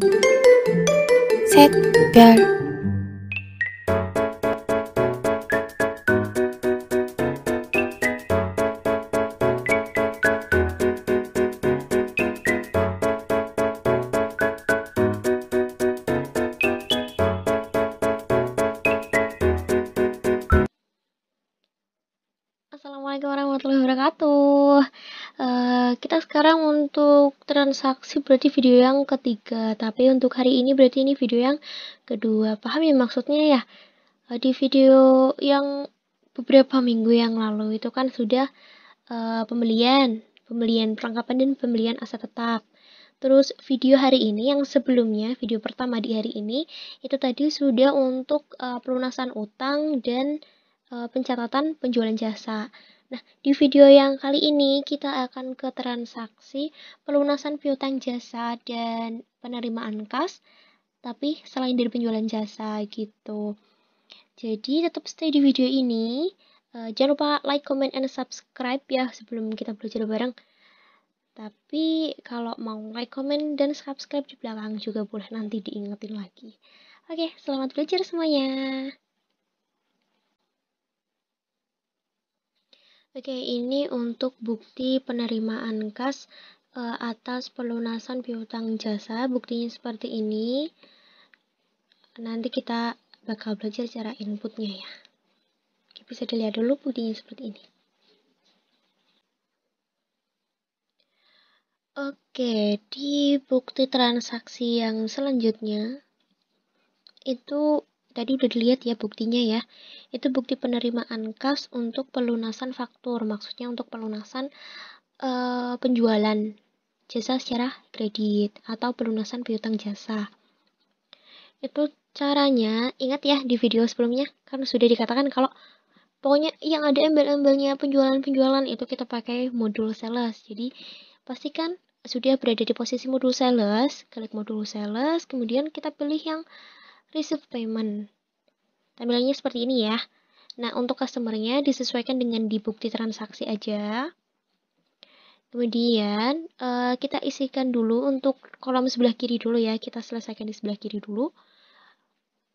셋, 별. Assalamualaikum warahmatullahi wabarakatuh. Kita sekarang untuk transaksi berarti video yang ketiga, tapi untuk hari ini berarti ini video yang kedua. Paham ya maksudnya ya? Di video yang beberapa minggu yang lalu itu kan sudah pembelian perlengkapan dan pembelian aset tetap. Terus video hari ini yang sebelumnya, video pertama di hari ini itu tadi sudah untuk pelunasan utang dan pencatatan penjualan jasa. Nah, di video yang kali ini kita akan ke transaksi pelunasan piutang jasa dan penerimaan kas, tapi selain dari penjualan jasa gitu. Jadi tetap stay di video ini. Jangan lupa like, comment, and subscribe ya sebelum kita belajar bareng. Tapi kalau mau like, comment, dan subscribe di belakang juga boleh, nanti diingetin lagi. Oke, selamat belajar semuanya. Oke, ini untuk bukti penerimaan kas atas pelunasan piutang jasa. Buktinya seperti ini. Nanti kita bakal belajar cara inputnya ya. Oke, bisa dilihat dulu buktinya seperti ini. Oke, di bukti transaksi yang selanjutnya itu tadi udah dilihat ya buktinya ya. Itu bukti penerimaan kas untuk pelunasan faktur, maksudnya untuk pelunasan penjualan jasa secara kredit atau pelunasan piutang jasa. Itu caranya, ingat ya di video sebelumnya kan sudah dikatakan kalau pokoknya yang ada embel-embelnya penjualan-penjualan itu kita pakai modul sales. Jadi pastikan sudah berada di posisi modul sales, klik modul sales, kemudian kita pilih yang receive payment. Tampilannya seperti ini ya. Nah, untuk customernya disesuaikan dengan di bukti transaksi aja. Kemudian kita isikan dulu untuk kolom sebelah kiri dulu ya. Kita selesaikan di sebelah kiri dulu.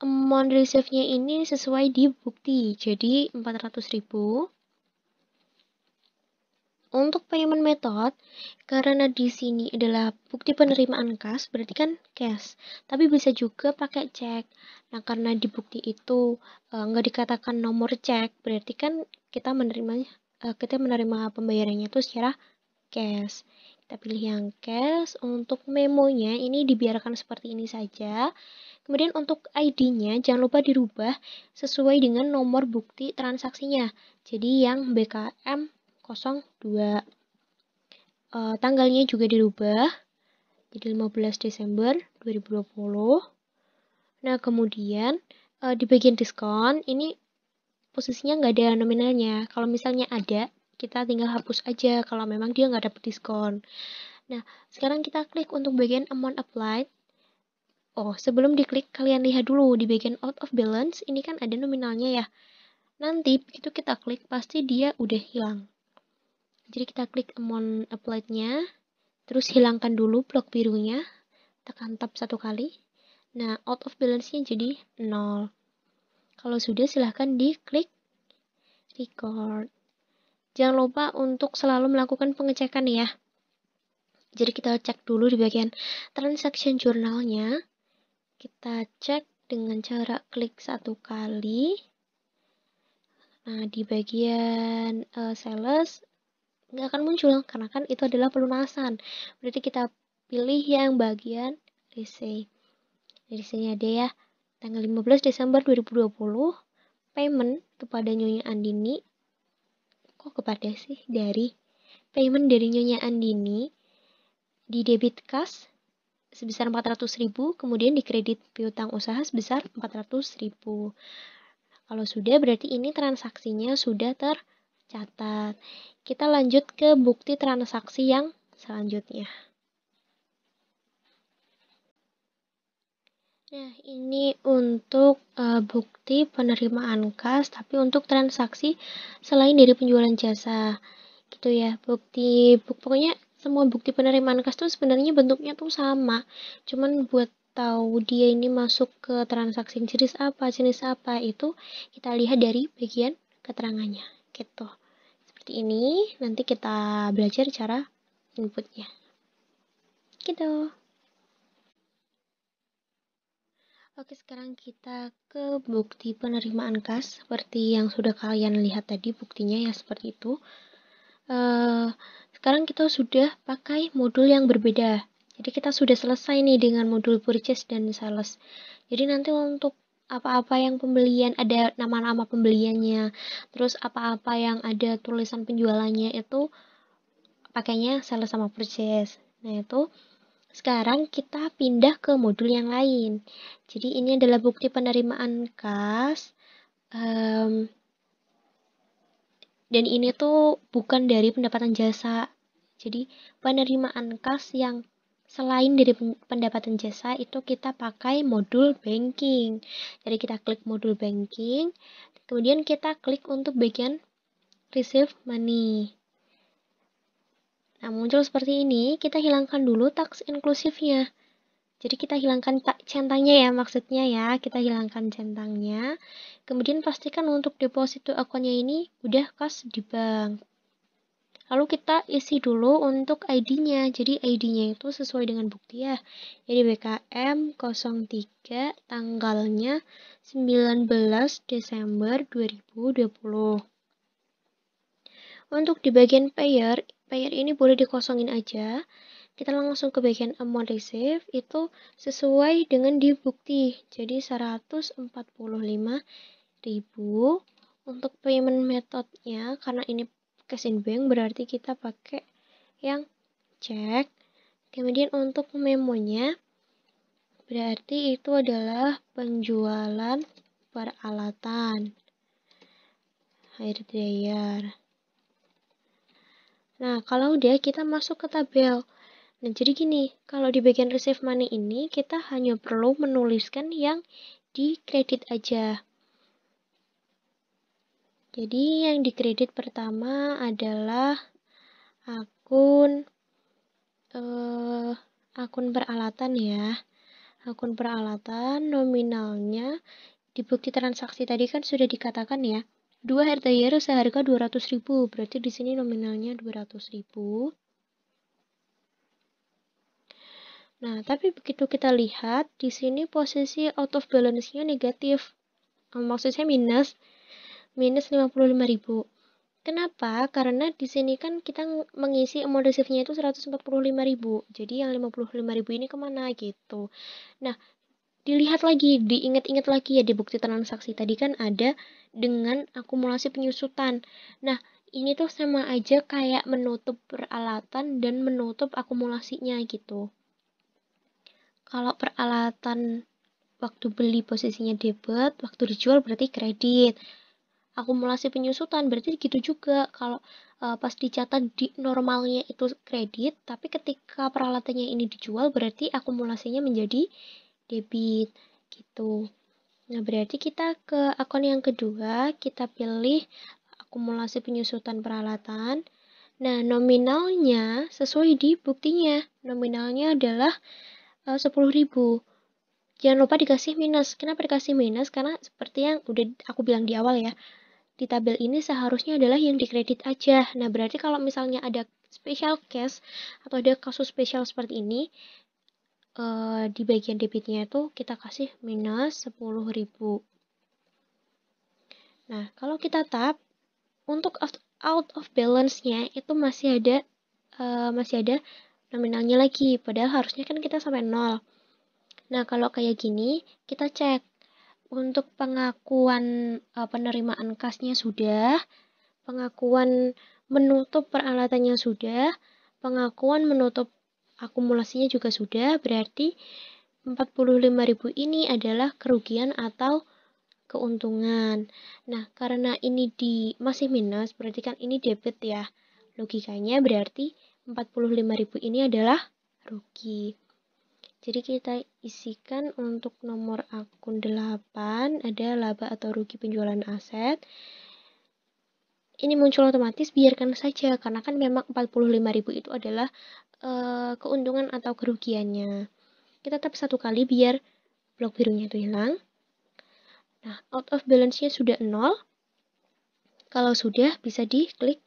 Amount receive-nya ini sesuai di bukti. Jadi 400.000. Untuk payment method, karena di sini adalah bukti penerimaan kas, berarti kan cash. Tapi bisa juga pakai cek. Nah, karena di bukti itu nggak dikatakan nomor cek, berarti kan kita menerima pembayarannya itu secara cash. Kita pilih yang cash. Untuk memonya ini dibiarkan seperti ini saja. Kemudian untuk ID-nya jangan lupa dirubah sesuai dengan nomor bukti transaksinya. Jadi yang BKM 02. Tanggalnya juga dirubah jadi 15 Desember 2020. Nah, kemudian di bagian diskon ini posisinya nggak ada nominalnya. Kalau misalnya ada, kita tinggal hapus aja kalau memang dia nggak dapet diskon. Nah, sekarang kita klik untuk bagian amount applied. Oh, sebelum diklik kalian lihat dulu di bagian out of balance, ini kan ada nominalnya ya. Nanti begitu kita klik pasti dia udah hilang. Jadi kita klik amount applied-nya, terus hilangkan dulu blok birunya, tekan tab 1 kali. Nah, out of balance-nya jadi 0. Kalau sudah silahkan diklik record. Jangan lupa untuk selalu melakukan pengecekan ya. Jadi kita cek dulu di bagian transaction journal-nya. Kita cek dengan cara klik 1 kali. Nah, di bagian sales nggak akan muncul karena kan itu adalah pelunasan. Berarti kita pilih yang bagian receipt. Dari sini ada ya, tanggal 15 Desember 2020, payment kepada Nyonya Andini. Kok kepada sih? Payment dari Nyonya Andini di debit kas sebesar 400.000, kemudian di kredit piutang usaha sebesar 400.000. Kalau sudah berarti ini transaksinya sudah tercatat. Kita lanjut ke bukti transaksi yang selanjutnya. Nah, ini untuk bukti penerimaan kas, tapi untuk transaksi selain dari penjualan jasa. Gitu ya, pokoknya semua bukti penerimaan kas tuh sebenarnya bentuknya tuh sama. Cuman buat tahu dia ini masuk ke transaksi jenis apa itu kita lihat dari bagian keterangannya gitu. Seperti ini, nanti kita belajar cara inputnya. Gitu. Oke, sekarang kita ke bukti penerimaan kas. Seperti yang sudah kalian lihat tadi, buktinya ya seperti itu. Sekarang kita sudah pakai modul yang berbeda. Jadi kita sudah selesai nih dengan modul purchase dan sales. Jadi nanti untuk apa-apa yang pembelian, ada nama-nama pembeliannya, terus apa-apa yang ada tulisan penjualannya itu pakainya sales sama purchase. Nah, itu sekarang kita pindah ke modul yang lain. Jadi ini adalah bukti penerimaan kas. Dan ini tuh bukan dari pendapatan jasa. Jadi penerimaan kas yang selain dari pendapatan jasa itu kita pakai modul banking. Jadi kita klik modul banking, kemudian kita klik untuk bagian receive money. Nah, muncul seperti ini, kita hilangkan dulu tax inklusifnya. Jadi kita hilangkan centangnya ya, maksudnya ya, kita hilangkan centangnya. Kemudian pastikan untuk deposito akunnya ini udah kas di bank. Lalu kita isi dulu untuk ID-nya. Jadi ID-nya itu sesuai dengan bukti ya. Jadi BKM 03 tanggalnya 19 Desember 2020. Untuk di bagian payer ini boleh dikosongin aja. Kita langsung ke bagian amount receive itu sesuai dengan di bukti. Jadi 145.000. Untuk payment methodnya karena ini cash in bank berarti kita pakai yang cek. Kemudian untuk memonya berarti itu adalah penjualan peralatan air dryer. Nah, kalau udah kita masuk ke tabel. Nah, jadi gini, kalau di bagian receive money ini kita hanya perlu menuliskan yang di kredit aja. Jadi yang di kredit pertama adalah akun peralatan ya. Akun peralatan nominalnya di bukti transaksi tadi kan sudah dikatakan ya. 2 air dryer seharga 200.000, berarti di sini nominalnya 200.000. Nah, tapi begitu kita lihat di sini posisi out of balance-nya negatif. Maksud saya minus 55.000. Kenapa? Karena di sini kan kita mengisi amount receive-nya itu 145.000. Jadi yang 55.000 ini kemana gitu. Nah, dilihat lagi, diingat-ingat lagi ya di bukti transaksi tadi kan ada dengan akumulasi penyusutan. Nah, ini tuh sama aja kayak menutup peralatan dan menutup akumulasinya gitu. Kalau peralatan waktu beli posisinya debit, waktu dijual berarti kredit. Akumulasi penyusutan berarti gitu juga. Kalau pas dicatat di normalnya itu kredit, tapi ketika peralatannya ini dijual berarti akumulasinya menjadi debit gitu. Nah, berarti kita ke akun yang kedua, kita pilih akumulasi penyusutan peralatan. Nah, nominalnya sesuai di buktinya. Nominalnya adalah 10.000. Jangan lupa dikasih minus. Kenapa dikasih minus? Karena seperti yang udah aku bilang di awal ya, di tabel ini seharusnya adalah yang dikredit aja. Nah, berarti kalau misalnya ada special case atau ada kasus spesial seperti ini, di bagian debitnya itu kita kasih minus 10.000. Nah, kalau kita tap, untuk out of balance-nya itu masih ada nominalnya lagi. Padahal harusnya kan kita sampai 0. Nah, kalau kayak gini, kita cek. Untuk pengakuan penerimaan kasnya sudah, pengakuan menutup peralatannya sudah, pengakuan menutup akumulasinya juga sudah, berarti 45.000 ini adalah kerugian atau keuntungan. Nah, karena ini masih minus, berarti kan ini debit ya. Logikanya berarti 45.000 ini adalah rugi. Jadi kita isikan untuk nomor akun 8 ada laba atau rugi penjualan aset. ini muncul otomatis, biarkan saja karena kan memang 45.000 itu adalah keuntungan atau kerugiannya. Kita tap 1 kali biar blok birunya itu hilang. Nah, out of balance-nya sudah 0. Kalau sudah, bisa diklik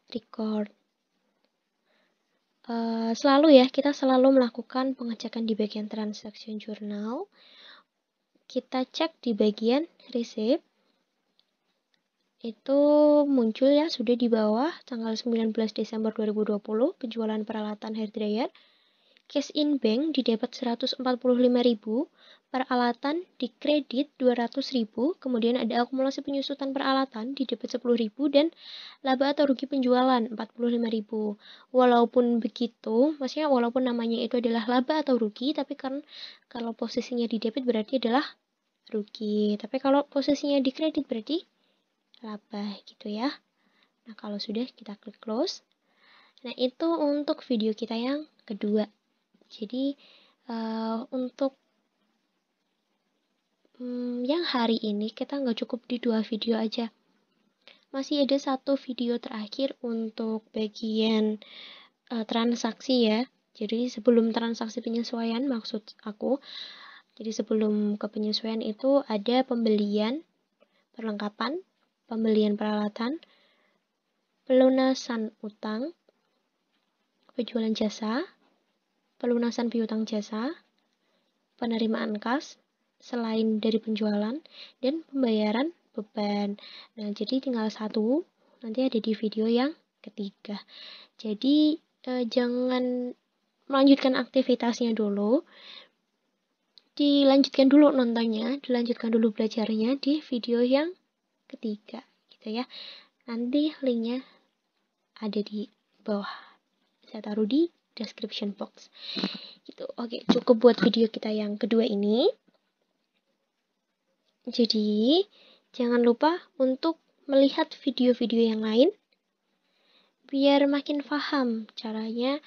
record. Selalu ya, kita selalu melakukan pengecekan di bagian transaction journal. Kita cek di bagian receipt. Itu muncul ya, sudah di bawah tanggal 19 Desember 2020, penjualan peralatan hair dryer. Cash in bank didapat 145.000, peralatan dikredit 200.000, kemudian ada akumulasi penyusutan peralatan didapat 10.000 dan laba atau rugi penjualan 45.000. Walaupun begitu, maksudnya walaupun namanya itu adalah laba atau rugi, tapi kan kalau posisinya di debit berarti adalah rugi. Tapi kalau posisinya di kredit berarti laba gitu ya. Nah, kalau sudah kita klik close. Nah, itu untuk video kita yang kedua. Jadi untuk yang hari ini kita nggak cukup di 2 video aja. Masih ada 1 video terakhir untuk bagian transaksi ya. Jadi sebelum transaksi penyesuaian maksud aku. Jadi sebelum ke penyesuaian itu ada pembelian perlengkapan, pembelian peralatan, pelunasan utang, penjualan jasa, pelunasan piutang jasa, penerimaan kas selain dari penjualan, dan pembayaran beban. Nah, jadi tinggal 1, nanti ada di video yang ketiga. Jadi jangan melanjutkan aktivitasnya dulu, dilanjutkan dulu nontonnya, dilanjutkan dulu belajarnya di video yang ketiga gitu ya. Nanti linknya ada di bawah, saya taruh di description box gitu. Oke, cukup buat video kita yang kedua ini. Jadi jangan lupa untuk melihat video-video yang lain biar makin paham caranya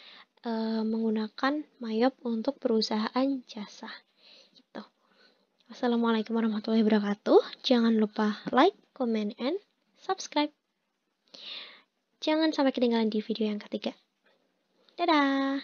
menggunakan Mayop untuk perusahaan jasa gitu. Wassalamualaikum warahmatullahi wabarakatuh. Jangan lupa like, comment, and subscribe. Jangan sampai ketinggalan di video yang ketiga. Dadah!